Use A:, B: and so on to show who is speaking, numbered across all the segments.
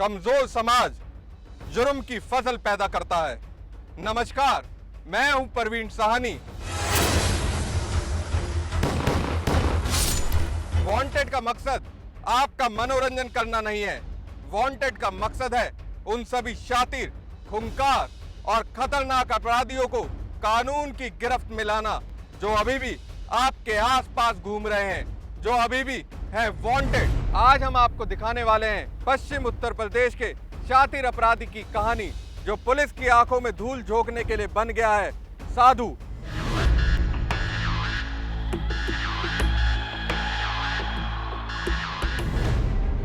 A: कमजोर समाज जुर्म की फसल पैदा करता है। नमस्कार, मैं हूं परवीन साहनी। वांटेड का मकसद आपका मनोरंजन करना नहीं है। वांटेड का मकसद है उन सभी शातिर, खूंखार और खतरनाक अपराधियों को कानून की गिरफ्त में लाना जो अभी भी आपके आसपास घूम रहे हैं, जो अभी भी है वांटेड। आज हम आपको दिखाने वाले हैं पश्चिम उत्तर प्रदेश के शातिर अपराधी की कहानी जो पुलिस की आंखों में धूल झोंकने के लिए बन गया है साधु।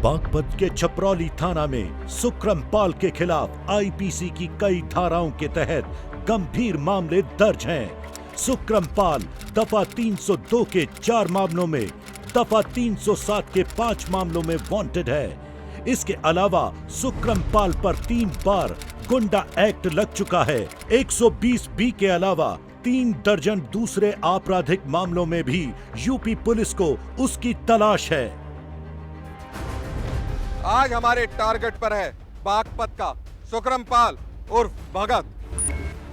B: बागपत के छपरौली थाना में सुक्रम पाल के खिलाफ आईपीसी की कई धाराओं के तहत गंभीर मामले दर्ज हैं। सुक्रम पाल दफा 302 के 4 मामलों में, दफा 307 के 5 मामलों में वांटेड है। इसके अलावा सुक्रम पाल पर 3 बार गुंडा एक्ट लग चुका है। 120 बी के अलावा 3 दर्जन दूसरे आपराधिक मामलों में भी यूपी पुलिस को उसकी तलाश है।
A: आज हमारे टारगेट पर है बागपत का सुक्रम पाल उर्फ भगत।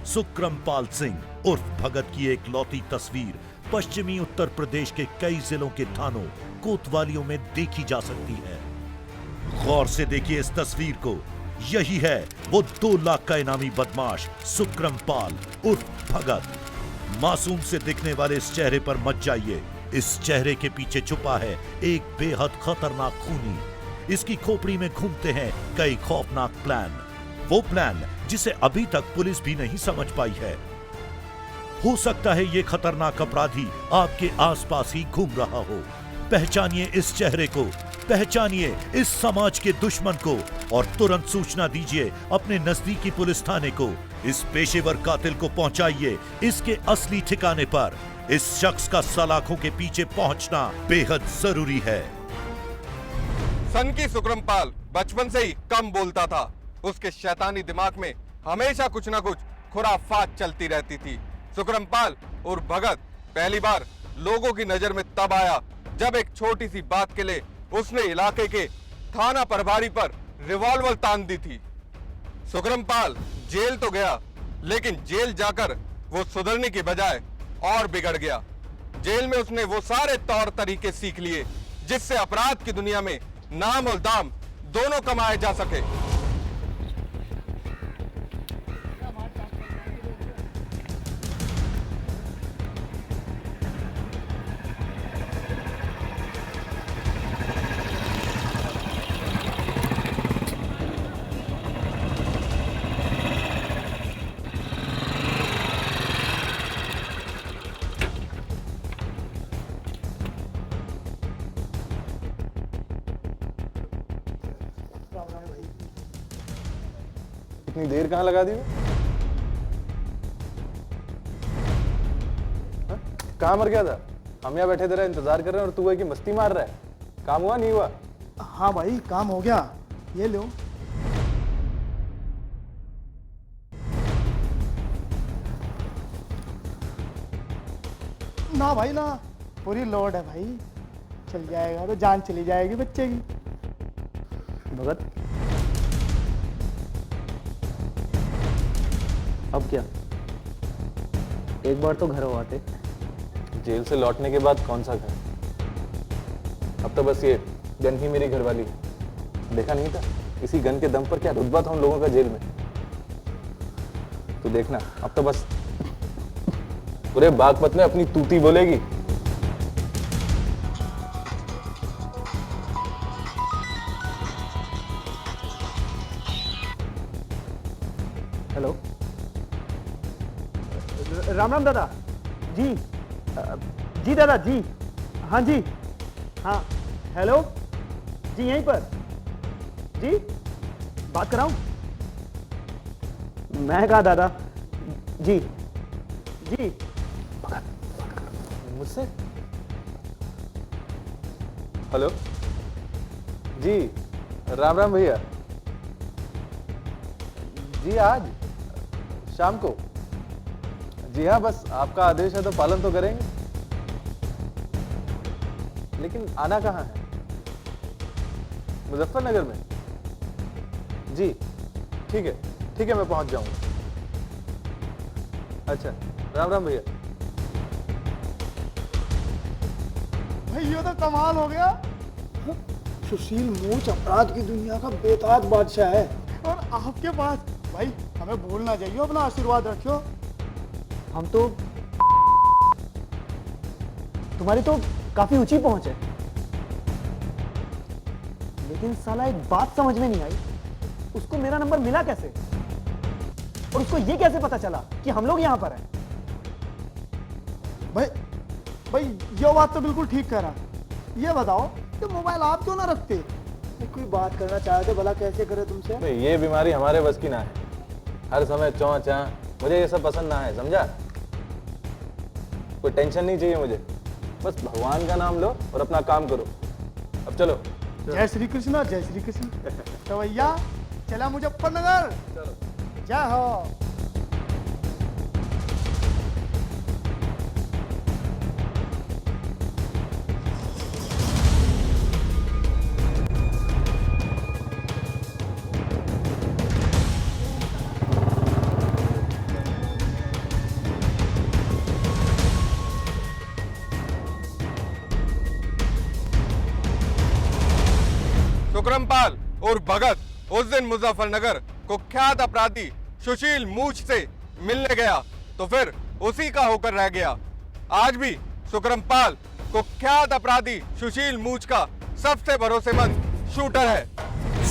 B: सुक्रम पाल सिंह उर्फ भगत की एक लौती तस्वीर पश्चिमी उत्तर प्रदेश के कई जिलों के थानों, कोतवालियों में देखी जा सकती है। गौर से देखिए इस तस्वीर को। यही है वो 2 लाख का इनामी बदमाश सुक्रम पाल उर्फ भगत। मासूम से दिखने वाले इस चेहरे पर मत जाइए। इस चेहरे के पीछे छुपा है एक बेहद खतरनाक खूनी। इसकी खोपड़ी में घूमते हैं कई खौफनाक प्लान, वो प्लान जिसे अभी तक पुलिस भी नहीं समझ पाई है। हो सकता है ये खतरनाक अपराधी आपके आसपास ही घूम रहा हो। पहचानिए इस चेहरे को, पहचानिए इस समाज के दुश्मन को और तुरंत सूचना दीजिए अपने नजदीकी पुलिस थाने को। इस पेशेवर कातिल को पहुंचाइए इसके असली ठिकाने पर। इस शख्स का सलाखों के पीछे पहुंचना बेहद जरूरी है।
A: सन की सुक्रम पाल बचपन से ही कम बोलता था। उसके शैतानी दिमाग में हमेशा कुछ ना कुछ खुराफात चलती रहती थी। सुक्रम पाल और भगत पहली बार लोगों की नजर में तब आया जब एक छोटी सी बात के लिए उसने इलाके के थाना प्रभारी पर रिवॉल्वर तान दी थी। सुक्रम पाल जेल तो गया, लेकिन जेल जाकर वो सुधरने की बजाय और बिगड़ गया। जेल में उसने वो सारे तौर तरीके सीख लिए जिससे अपराध की दुनिया में नाम और दाम दोनों कमाए जा सके।
C: इतनी देर कहाँ लगा दी? कहाँ मर गया था? हम यहाँ बैठे तेरा इंतजार कर रहे हैं और तू है कि मस्ती मार रहा है। काम हुआ नहीं हुआ?
D: हाँ भाई, काम हो गया। ये लो। ना भाई ना, पूरी लोड है भाई। चल जाएगा तो जान चली जाएगी बच्चे की।
C: भगत अब क्या?
E: एक बार तो घर हो आते।
C: जेल से लौटने के बाद कौन सा घर? अब तो बस ये गन ही मेरी घरवाली। देखा नहीं था इसी गन के दम पर क्या रुतबा था उन लोगों का जेल में। तू देखना अब तो बस पूरे बागपत में अपनी तूती बोलेगी।
D: हेलो, राम राम दादा जी। जी दादा जी, हाँ जी, हाँ हेलो जी, यहीं पर जी बात कराऊं? मैं कहा दादा जी जी।
C: मुझसे? हेलो जी, राम राम भैया जी। आज शाम को? जी हाँ, बस आपका आदेश है तो पालन तो करेंगे। लेकिन आना कहाँ है? मुजफ्फरनगर में? जी ठीक है मैं पहुंच जाऊंगा। अच्छा राम राम भैया।
D: भाई ये तो कमाल हो गया। सुशील मूछ अपराध की दुनिया का बेताज बादशाह है और आपके पास भाई हमें भूल ना जाइए, अपना आशीर्वाद रखियो।
E: हम तो तुम्हारी तो काफी ऊंची पहुंच है, लेकिन साला एक बात समझ में नहीं आई, उसको मेरा नंबर मिला कैसे और उसको ये कैसे पता चला कि हम लोग यहां पर हैं?
D: भाई ये बात तो बिल्कुल ठीक कह रहा। ये बताओ कि मोबाइल आप क्यों ना रखते? कोई बात करना चाहे तो भला कैसे करे तुमसे?
C: नहीं, ये बीमारी हमारे बस की ना है। हर समय चौं चां, मुझे ये सब पसंद ना है, समझा? कोई टेंशन नहीं चाहिए मुझे, बस भगवान का नाम लो और अपना काम करो। अब चलो।
D: जय श्री कृष्ण, जय श्री कृष्ण। तो भैया चला मुजफ्फरनगर। जय हो।
A: सुकरमपाल और भगत उस दिन मुजफ्फरनगर कुख्यात अपराधी सुशील मूछ से मिलने गया तो फिर उसी का होकर रह गया। आज भी सुकरमपाल कुख्यात अपराधी सुशील मूछ का सबसे भरोसेमंद शूटर है।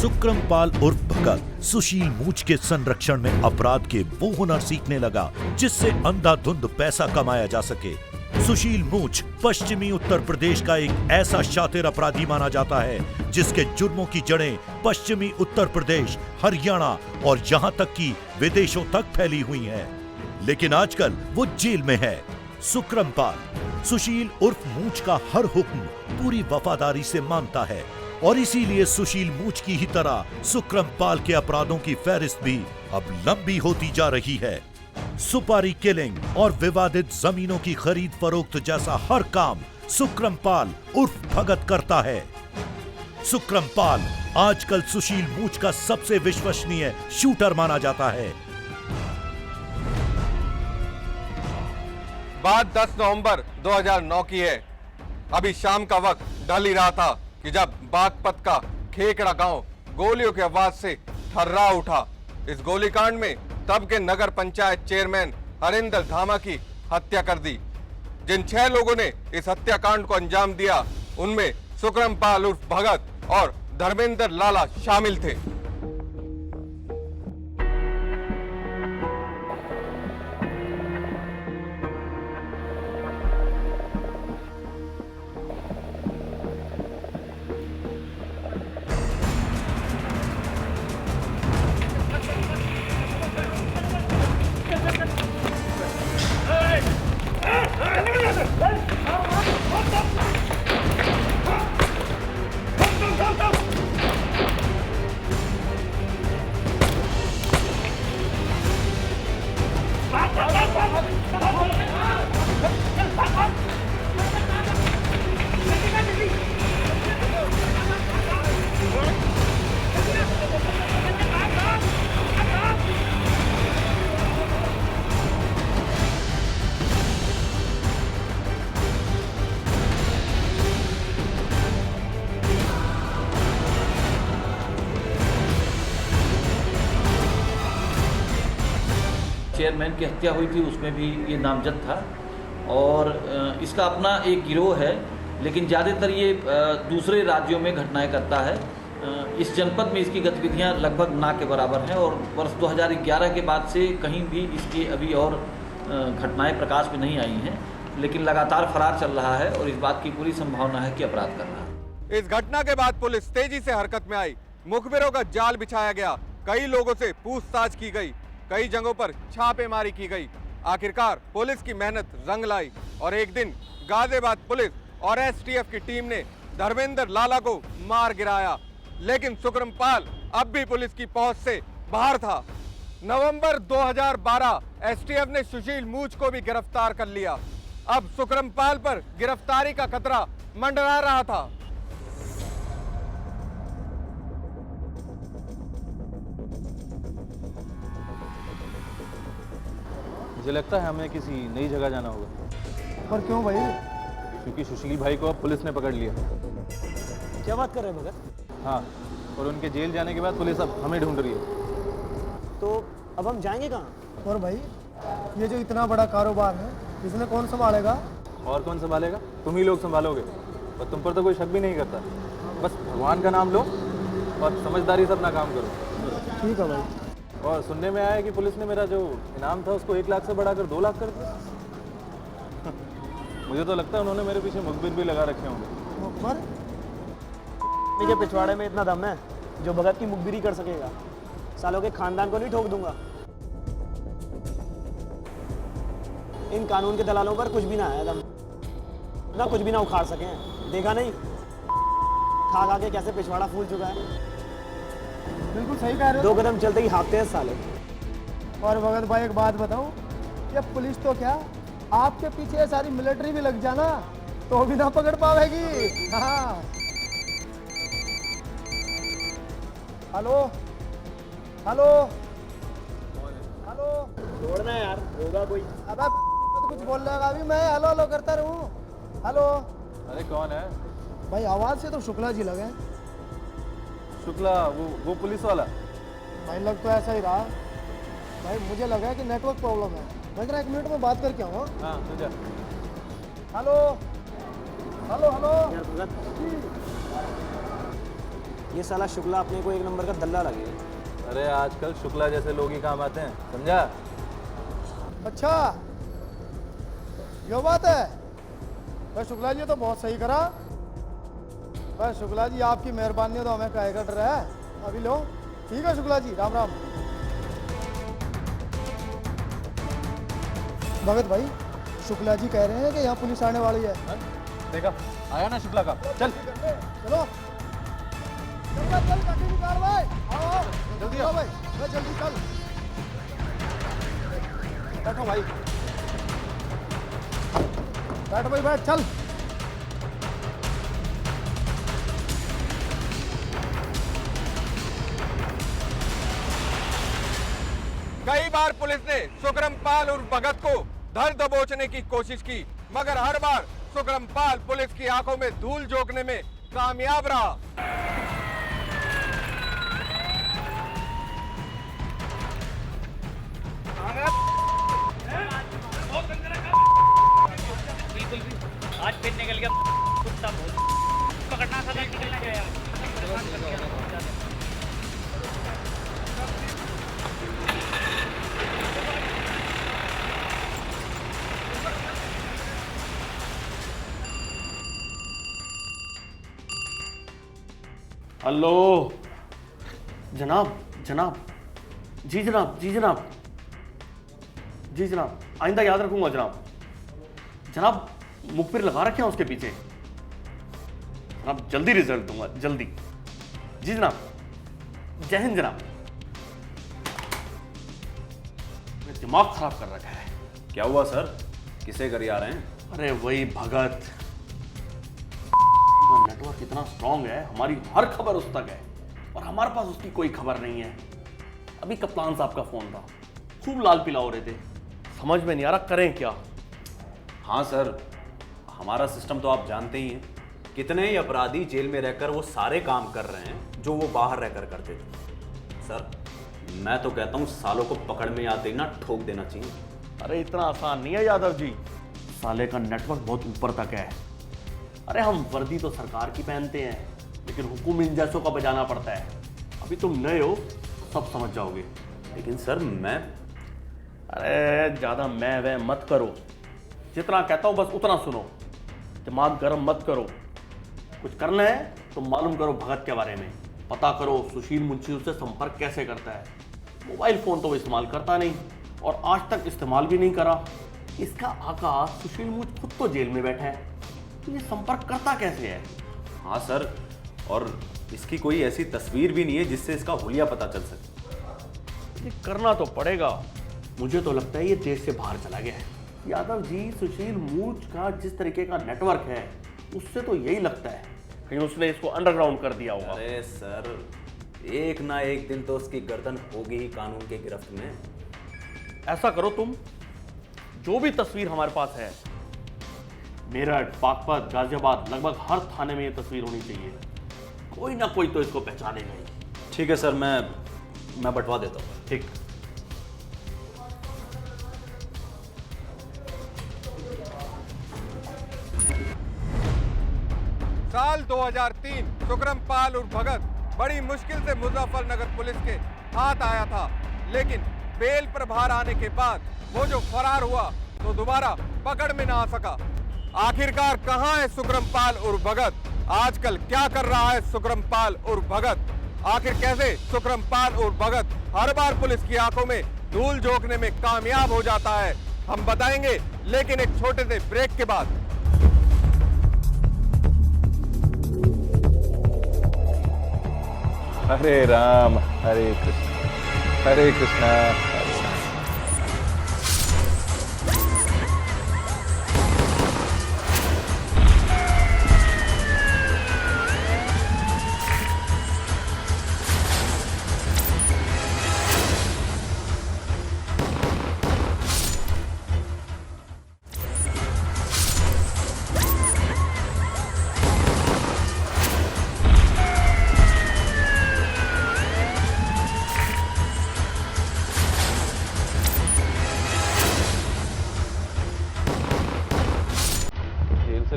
B: सुकरमपाल उर्फ भगत सुशील मूछ के संरक्षण में अपराध के वो हुनर सीखने लगा जिससे अंधाधुंध पैसा कमाया जा सके। सुशील मूछ पश्चिमी उत्तर प्रदेश का एक ऐसा शातिर अपराधी माना जाता है जिसके जुर्मों की जड़ें पश्चिमी उत्तर प्रदेश, हरियाणा और यहां तक कि विदेशों तक फैली हुई हैं। लेकिन आजकल वो जेल में है। सुकरमपाल सुशील उर्फ मूछ का हर हुक्म पूरी वफादारी से मानता है और इसीलिए सुशील मूछ की ही तरह सुकरमपाल के अपराधों की फहरिस्त भी अब लंबी होती जा रही है। सुपारी किलिंग और विवादित जमीनों की खरीद फरोख्त जैसा हर काम सुकरमपाल उर्फ भगत करता है। सुकरमपाल आजकल सुशील मूछ का सबसे विश्वसनीय शूटर माना जाता है।
A: बात 10 नवंबर 2009 की है। अभी शाम का वक्त ढल ही रहा था कि जब बागपत का खेकड़ा गांव गोलियों की आवाज से थर्रा उठा। इस गोलीकांड में तब के नगर पंचायत चेयरमैन हरिंदर धामा की हत्या कर दी। जिन 6 लोगों ने इस हत्याकांड को अंजाम दिया उनमें सुकरमपाल उर्फ भगत और धर्मेंद्र लाला शामिल थे।
F: चेयरमैन की हत्या हुई थी उसमें भी ये नामजद था और इसका अपना एक गिरोह है, लेकिन ज़्यादातर ये दूसरे राज्यों में घटनाएं करता है। इस जनपद में इसकी गतिविधियां लगभग ना के बराबर हैं और वर्ष 2011 के बाद से कहीं भी इसकी अभी और घटनाएं प्रकाश में नहीं आई हैं, लेकिन लगातार फरार चल रहा है और इस बात की पूरी संभावना है कि अपराध कर रहा है।
A: इस घटना के बाद पुलिस तेजी से हरकत में आई। मुखबिरों का जाल बिछाया गया, कई लोगों से पूछताछ की गई, कई जगहों पर छापेमारी की गई। आखिरकार पुलिस की मेहनत रंग लाई और एक दिन गाजियाबाद पुलिस और एसटीएफ की टीम ने धर्मेंद्र लाला को मार गिराया। लेकिन सुकरमपाल अब भी पुलिस की पहुंच से बाहर था। नवंबर 2012 एसटीएफ ने सुशील मूछ को भी गिरफ्तार कर लिया। अब सुकरमपाल पर गिरफ्तारी का खतरा मंडरा रहा था।
C: मुझे लगता है हमें किसी नई जगह जाना होगा,
D: पर क्यों भाई?
C: क्योंकि सुशील भाई को अब पुलिस ने पकड़ लिया।
E: क्या बात कर रहे हैं भगत?
C: हाँ, और उनके जेल जाने के बाद पुलिस अब हमें ढूंढ रही है।
E: तो अब हम जाएंगे कहाँ?
D: और भाई ये जो इतना बड़ा कारोबार है, इसमें कौन संभालेगा?
C: और कौन संभालेगा? तुम ही लोग संभालोगे, और तुम पर तो कोई शक भी नहीं करता। बस भगवान का नाम लो और समझदारी से अपना काम करो।
D: ठीक है भाई।
C: और सुनने में आया है कि पुलिस ने मेरा जो इनाम था उसको 1 लाख से बढ़ाकर 2 लाख कर दिया। मुझे तो लगता है उन्होंने मेरे पीछे मुखबिर भी लगा रखे होंगे।
D: मुखबिर?
E: के पिछवाड़े में इतना दम है जो भगत की मुखबिरी कर सकेगा। सालों के खानदान को नहीं ठोक दूंगा। इन कानून के दलालों पर कुछ भी ना आया दम, ना कुछ भी ना उखाड़ सके हैं। देखा नहीं खा खा के कैसे पिछवाड़ा फूल चुका है।
D: बिल्कुल सही कह रहे
E: 2 कदम चलते ही हाँकते हैं साले।
D: हो। और भगत भाई एक बात बताऊं, ये पुलिस तो क्या, आपके पीछे सारी मिलिट्री भी लग जाना तो भी ना पकड़ पाएगी। हाँ। Hello hello hello.
E: छोड़ना यार, होगा कोई।
D: अब तो कुछ बोल रहा अभी, मैं हेलो हेलो करता रहूं। हेलो।
C: अरे कौन है?
D: भाई आवाज से तो शुक्ला जी लगे।
C: शुक्ला, वो पुलिस वाला?
D: भाई लग तो ऐसा ही रहा। भाई मुझे लगा कि नेटवर्क प्रॉब्लम है। मैं जरा 1 मिनट में बात करके आऊँ।
C: हाँ, तो जा।
D: Hello hello hello.
E: यार भगत, ये साला शुक्ला अपने को 1 नंबर का दल्ला लगे।
C: अरे आजकल शुक्ला जैसे लोग ही काम आते हैं, समझा?
D: अच्छा ये बात है। भाई शुक्ला जी तो बहुत सही करा। भाई शुक्ला जी आपकी मेहरबानी तो हमें काहे का डर है। अभी लो। ठीक है शुक्ला जी, राम राम। भगत भाई शुक्ला जी कह रहे हैं कि यहाँ पुलिस आने वाली है।
C: देखा, आया ना शुक्ला का। चल
D: चलो चल गाड़ी निकाल भाई। आओ जल्दी आओ भाई, जल्दी चल। बैठो भाई, बैठ भाई, बैठ। चल
A: कई बार पुलिस ने सुकरमपाल और भगत को धर दबोचने की कोशिश की, मगर हर बार सुकरमपाल पुलिस की आंखों में धूल झोंकने में कामयाब रहा।
G: आज फिर निकल गया कुत्ता, बहुत पकड़ना था, निकलना गया।
H: हेलो जनाब, जनाब, जी जनाब, जी जनाब, जी जनाब, आइंदा याद रखूंगा जनाब। जनाब मुखबिर लगा रखे हैं उसके पीछे। जनाब जल्दी रिजल्ट दूंगा, जल्दी। जी जनाब, जय हिंद जनाब। मेरा दिमाग खराब कर रखा है।
I: क्या हुआ सर, किसे कर आ रहे हैं?
H: अरे वही भगत, नेटवर्क इतना स्ट्रांग है, हमारी हर खबर उस तक है और हमारे पास उसकी कोई खबर नहीं है। अभी कप्तान साहब का फोन था, खूब लाल पीला हो रहे थे, समझ में नहीं आ रहा करें क्या।
I: हाँ सर, हमारा सिस्टम तो आप जानते ही हैं। कितने ही अपराधी जेल में रहकर वो सारे काम कर रहे हैं जो वो बाहर रहकर करते थे। सर मैं तो कहता हूँ सालों को पकड़ में आते ही ना ठोक देना चाहिए।
H: अरे इतना आसान नहीं है यादव जी, साले का नेटवर्क बहुत ऊपर तक है। अरे हम वर्दी तो सरकार की पहनते हैं, लेकिन हुकुम इन जैसों का बजाना पड़ता है। अभी तुम नए हो, सब समझ जाओगे।
I: लेकिन सर मैं...
H: अरे ज़्यादा मैं वह मत करो, जितना कहता हूँ बस उतना सुनो, दिमाग गर्म मत करो। कुछ करना है तो मालूम करो भगत के बारे में, पता करो सुशील मुंशी उससे संपर्क कैसे करता है। मोबाइल फ़ोन तो वो इस्तेमाल करता नहीं और आज तक इस्तेमाल भी नहीं करा। इसका आका सुशील मुंशी खुद तो जेल में बैठा है, तो ये संपर्क करता कैसे है?
I: हाँ सर, और इसकी कोई ऐसी तस्वीर भी नहीं है जिससे इसका हुलिया पता चल सके।
H: ये करना तो पड़ेगा। मुझे तो लगता है ये देश से बाहर चला गया है। यादव जी, सुशील मूर्छ का जिस तरीके का नेटवर्क है उससे तो यही लगता है कहीं उसने इसको अंडरग्राउंड कर दिया होगा।
I: अरे सर, एक ना एक दिन तो उसकी गर्दन होगी ही कानून के गिरफ्त में।
H: ऐसा करो तुम जो भी तस्वीर हमारे पास है, मेरठ, बागपत, गाजियाबाद, लगभग हर थाने में ये तस्वीर होनी चाहिए। कोई ना कोई तो इसको पहचानेगा ही।
I: ठीक है सर, मैं बंटवा देता हूँ।
H: ठीक।
A: साल 2003 सुकरमपाल और भगत बड़ी मुश्किल से मुजफ्फरनगर पुलिस के हाथ आया था, लेकिन बेल पर बाहर आने के बाद वो जो फरार हुआ तो दोबारा पकड़ में ना आ सका। आखिरकार कहां है सुकरमपाल और भगत? आजकल क्या कर रहा है सुकरमपाल और भगत? आखिर कैसे सुकरमपाल और भगत हर बार पुलिस की आंखों में धूल झोंकने में कामयाब हो जाता है, हम बताएंगे, लेकिन एक छोटे से ब्रेक के बाद।
C: हरे राम हरे कृष्ण हरे कृष्णा हरे राम।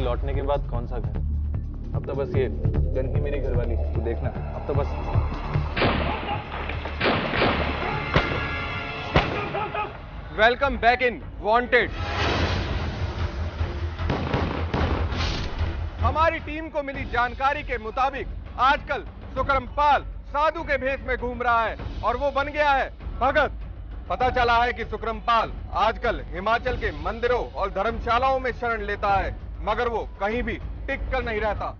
C: लौटने के बाद कौन सा घर? अब तो बस ये गन ही मेरी घरवाली, तो देखना अब तो बस।
A: Welcome back in wanted. हमारी टीम को मिली जानकारी के मुताबिक आजकल सुकरमपाल साधु के भेष में घूम रहा है और वो बन गया है भगत। पता चला है कि सुकरमपाल आजकल हिमाचल के मंदिरों और धर्मशालाओं में शरण लेता है, मगर वो कहीं भी टिक कर नहीं रहता।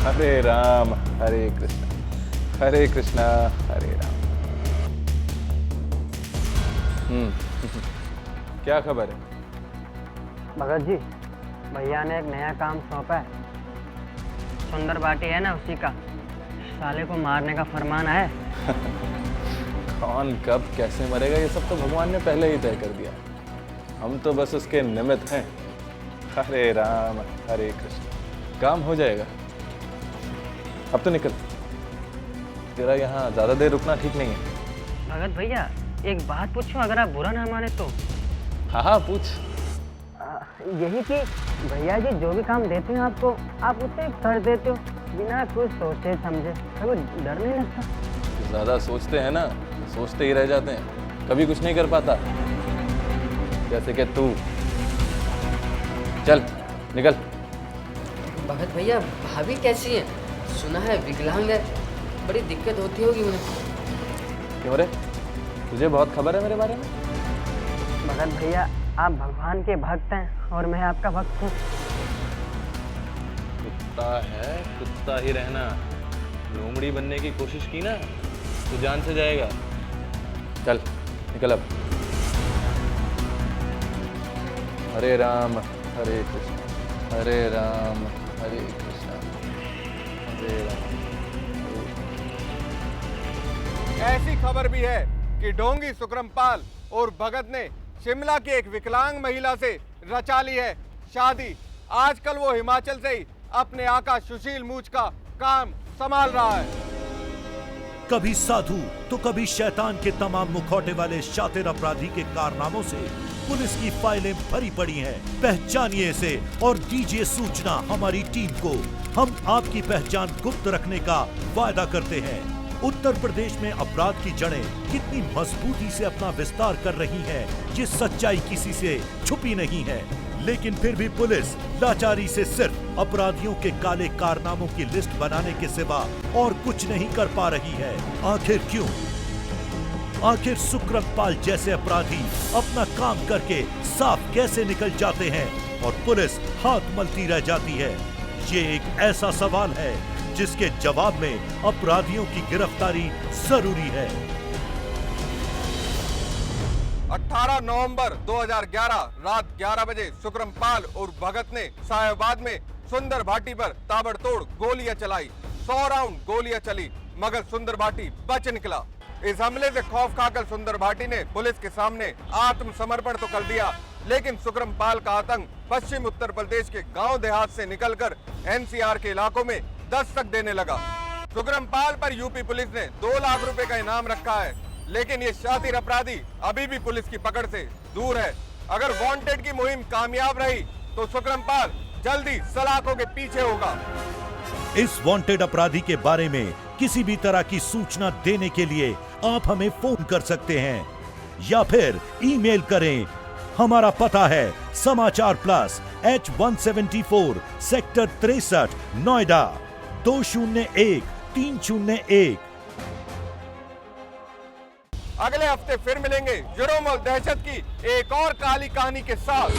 A: हरे राम हरे कृष्णा हरे राम। क्या खबर है?
J: भगत जी, भैया ने एक नया काम सौंपा है। सुंदर बाटी है ना, उसी का साले को मारने का फरमान है।
C: कौन कब कैसे मरेगा ये सब तो भगवान ने पहले ही तय कर दिया, हम तो बस उसके निमित्त हैं। हरे राम हरे कृष्ण, काम हो जाएगा। अब तो निकल, तेरा यहाँ ज्यादा देर रुकना ठीक नहीं है।
J: भगत भैया, एक बात पूछूं, अगर आप बुरा ना माने तो?
C: हाँ पूछ।
J: यही कि भैया जी जो भी काम देते हैं आपको, आप उसे कर देते हो बिना कुछ सोचे समझे, कभी डर नहीं लगता?
C: ज्यादा सोचते हैं ना, सोचते ही रह जाते हैं, कभी कुछ नहीं कर पाता। जैसे कि तू। चल निकल।
K: भगत भैया, भाभी कैसी है? सुना है विकलांग है, बड़ी दिक्कत होती होगी उन्हें।
C: क्यों रे, तुझे बहुत खबर है मेरे बारे में?
J: भगत भैया, आप भगवान के भक्त हैं और मैं आपका भक्त हूँ।
C: कुत्ता है, कुत्ता ही रहना। लोमड़ी बनने की कोशिश की ना तो जान से जाएगा। चल निकल अब। हरे राम हरे कृष्ण हरे राम हरे कृष्ण हरे राम।
A: ऐसी खबर भी है कि ढोंगी सुकरमपाल और भगत ने शिमला की एक विकलांग महिला से रचा ली है शादी। आजकल वो हिमाचल से ही अपने आका सुशील मूछ का काम संभाल रहा है।
B: कभी साधु तो कभी शैतान के तमाम मुखौटे वाले शातिर अपराधी के कारनामों से पुलिस की फाइलें भरी पड़ी हैं। पहचानिए इसे और दीजिए सूचना हमारी टीम को। हम आपकी पहचान गुप्त रखने का वायदा करते हैं। उत्तर प्रदेश में अपराध की जड़ें कितनी मजबूती से अपना विस्तार कर रही हैं, ये सच्चाई किसी से छुपी नहीं है। लेकिन फिर भी पुलिस लाचारी से सिर्फ अपराधियों के काले कारनामों की लिस्ट बनाने के सिवा और कुछ नहीं कर पा रही है। आखिर क्यों? आखिर सुकरमपाल जैसे अपराधी अपना काम करके साफ कैसे निकल जाते हैं और पुलिस हाथ मलती रह जाती है? ये एक ऐसा सवाल है जिसके जवाब में अपराधियों की गिरफ्तारी जरूरी है।
A: 18 नवंबर 2011 रात 11 बजे सुकरमपाल और भगत ने साहेबाबाद में सुंदर भाटी पर ताबड़तोड़ गोलियां चलाई। 100 राउंड गोलियां चली मगर सुंदर भाटी बच निकला। इस हमले से खौफ खाकर सुंदर भाटी ने पुलिस के सामने आत्मसमर्पण तो कर दिया, लेकिन सुकरमपाल का आतंक पश्चिम उत्तर प्रदेश के गांव देहात से निकलकर एनसीआर के इलाकों में दस्तक देने लगा। सुकरमपाल पर यूपी पुलिस ने 2 लाख रुपए का इनाम रखा है, लेकिन ये शातिर अपराधी अभी भी पुलिस की पकड़ से दूर है। अगर वांटेड की मुहिम कामयाब रही तो सुकरमपाल जल्दी सलाखों के पीछे होगा।
B: इस वांटेड अपराधी के बारे में किसी भी तरह की सूचना देने के लिए आप हमें फोन कर सकते हैं या फिर ईमेल करें। हमारा पता है समाचार प्लस H174 सेक्टर 63 नोएडा 201301।
A: अगले हफ्ते फिर मिलेंगे जुर्म और दहशत की एक और काली कहानी के साथ।